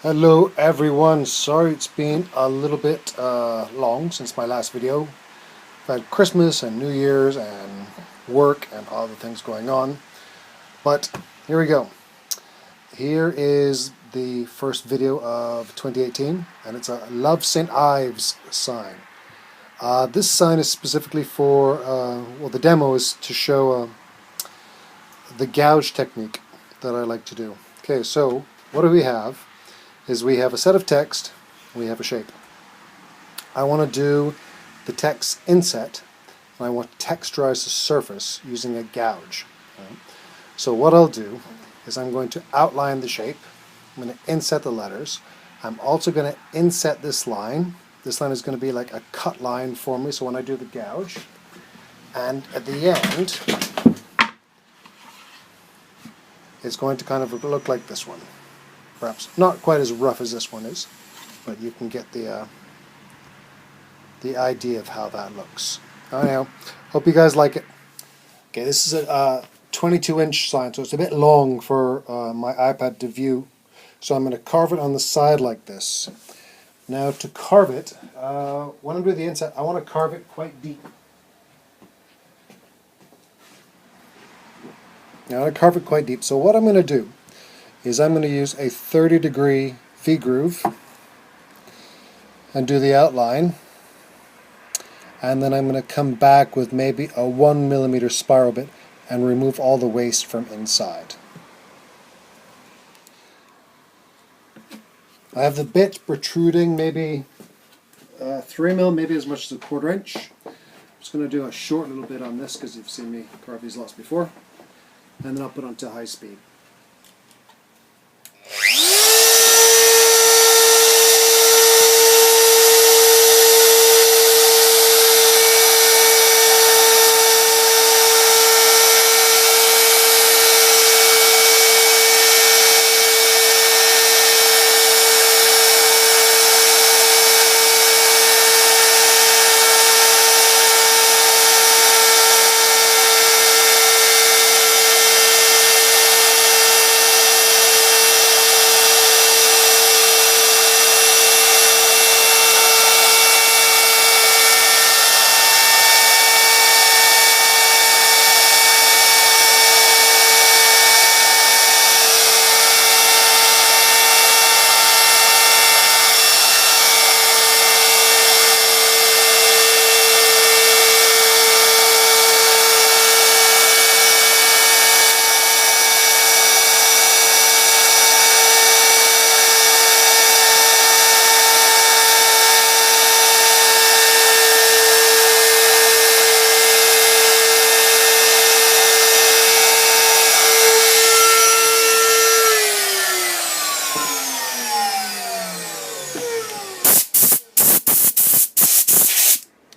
Hello everyone, sorry it's been a little bit long since my last video. I've had Christmas and New Year's and work and all the things going on. But here we go. Here is the first video of 2018 and it's a Love St. Ives sign. This sign is specifically for, well, the demo is to show the gouge technique that I like to do. Okay, so what do we have? We have a set of text, we have a shape. I want to do the text inset, and I want to texturize the surface using a gouge. So what I'll do is I'm going to outline the shape, I'm going to inset the letters, I'm also going to inset this line. This line is going to be like a cut line for me, so when I do the gouge, and at the end, it's going to kind of look like this one. Perhaps not quite as rough as this one is, but you can get the idea of how that looks. Anyhow, hope you guys like it. Okay, this is a 22-inch sign, so it's a bit long for my iPad to view. So I'm going to carve it on the side like this. Now to carve it, when I'm doing the inside, I want to carve it quite deep. Now I carve it quite deep. So what I'm going to do is I'm going to use a 30-degree V-groove and do the outline. And then I'm going to come back with maybe a 1mm spiral bit and remove all the waste from inside. I have the bit protruding maybe 3mm, maybe as much as a 1/4 inch. I'm just going to do a short little bit on this because you've seen me carve these lots before. And then I'll put it onto high speed.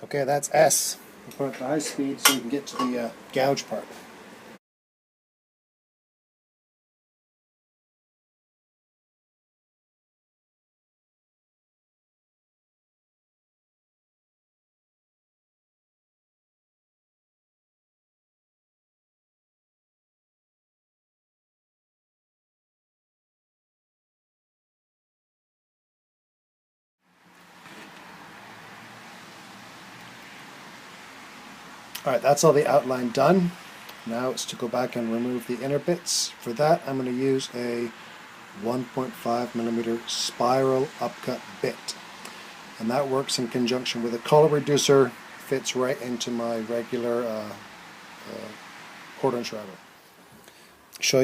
Okay, that's S. I'll put it to high speed so you can get to the gouge part. Alright, that's all the outline done. Now it's to go back and remove the inner bits. For that, I'm going to use a 1.5mm spiral upcut bit. And that works in conjunction with a color reducer. Fits right into my regular 1/4 inch router. Show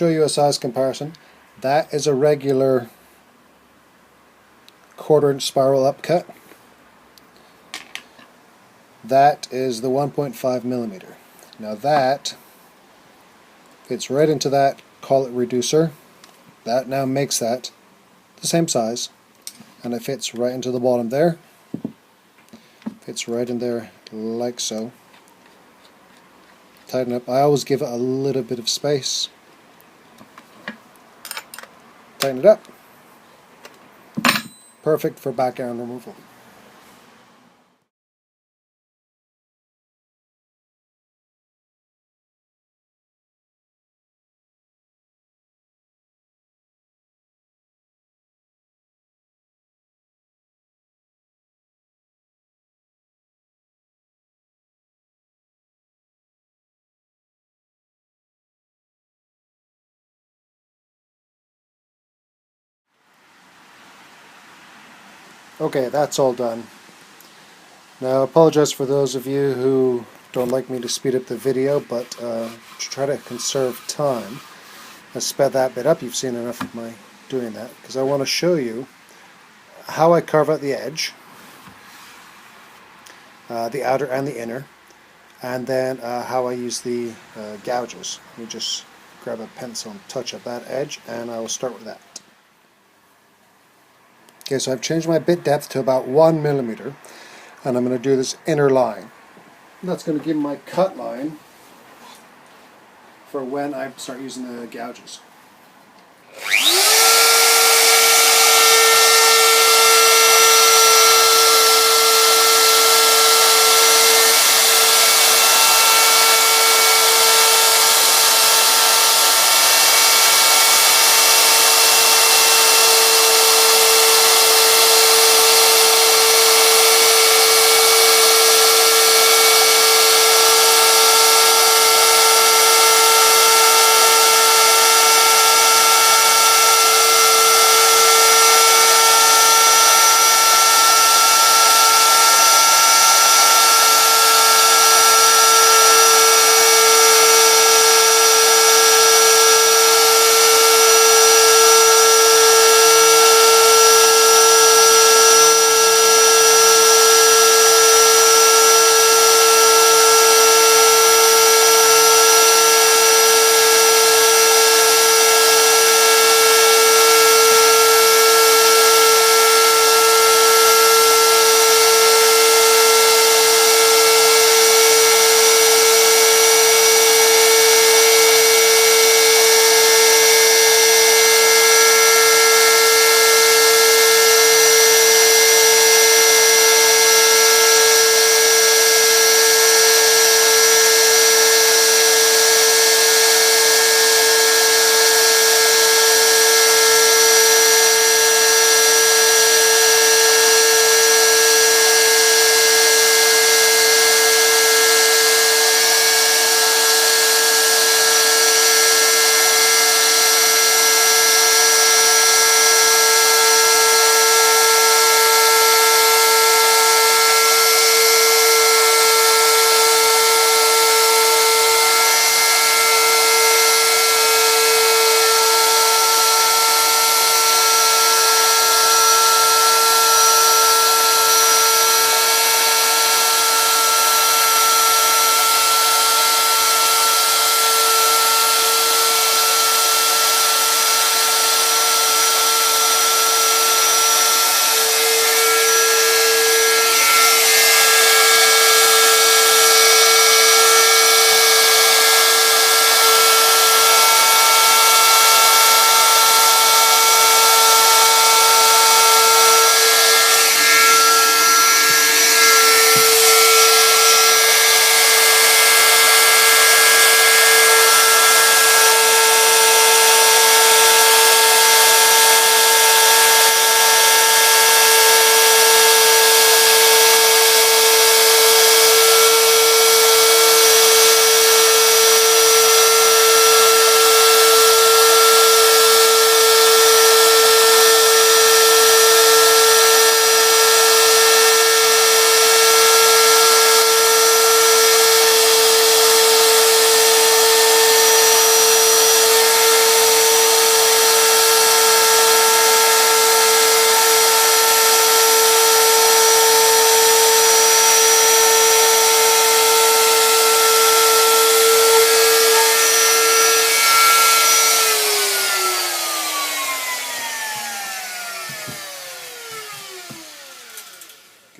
you a size comparison. That is a regular 1/4 inch spiral upcut. That is the 1.5mm. Now that fits right into that color reducer. That now makes that the same size, and it fits right into the bottom there. Fits right in there like so. Tighten up. I always give it a little bit of space. Tighten it up. Perfect for background removal. Okay, that's all done. Now, I apologize for those of you who don't like me to speed up the video, but to try to conserve time, I sped that bit up. You've seen enough of my doing that, because I want to show you how I carve out the edge, the outer and the inner, and then how I use the gouges. Let me just grab a pencil and touch up that edge, and I will start with that. Okay, so I've changed my bit depth to about 1 millimeter, and I'm going to do this inner line. That's going to give me my cut line for when I start using the gouges.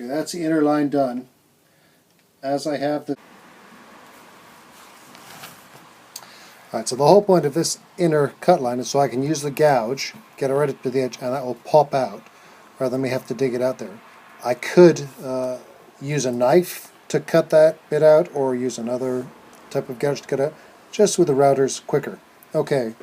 Okay, that's the inner line done. As I have the Alright, so the whole point of this inner cut line is so I can use the gouge, get it right up to the edge, and that will pop out, rather than me have to dig it out there. I could use a knife to cut that bit out, or use another type of gouge to cut out, just with the routers quicker. Okay.